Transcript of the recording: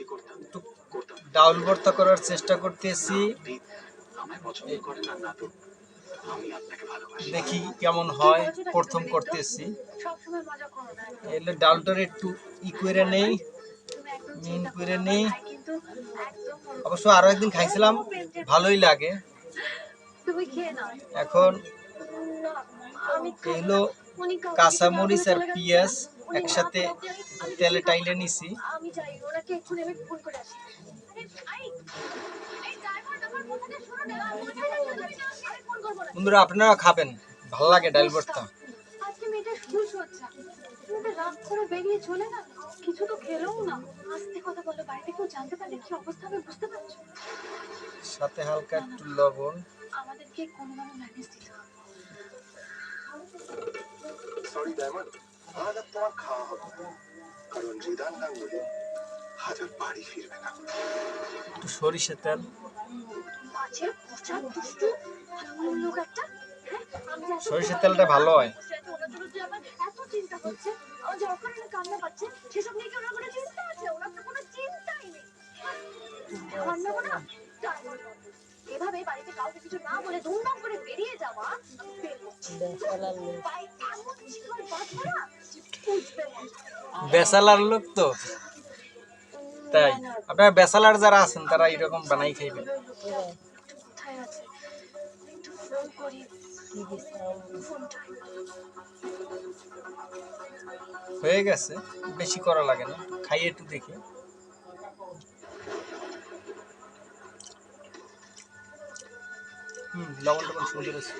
একটু ডাউল ভর্তা করার চেষ্টা করতেছি, দেখি কেমন হয়। প্রথম করতেছি, এলে ডালটার একটু ই করে নেই, মিন করে নেই। অবশ্য আরো একদিন খাইছিলাম, ভালোই লাগে। এখন এগুলো কাঁচামরিচ আর পেঁয়াজ একসাথে তেলে টাইলে নিছি। বন্ধুরা আপনারা খাবেন, ভালো লাগে ডাল ভর্তা। সাথে হালকা একটু লবণ। আমাদেরকে কোনোভাবে ম্যানেজ দিতে হবে। সরি ডায়মন্ড, আজ আর তোমার খাওয়া হবে না, কারণ রিদান গাঙ্গুলি আজ আর বাড়ি ফিরবে না। একটু সরিষার তেল। সরিষার তেলটা ভালো হয়। এভাবে বাড়িতে কাউকে কিছু না বলে ধুমধাম করে বেরিয়ে যাওয়া বেসালার লোক তো, তাই আপনারা বেসালার যারা আছেন তারা এরকম বানাই খাইবেন। হয়ে গেছে, বেশি করা লাগে না, খাইয়ে একটু দেখি। লবণ টবণ সুন্দর আছে।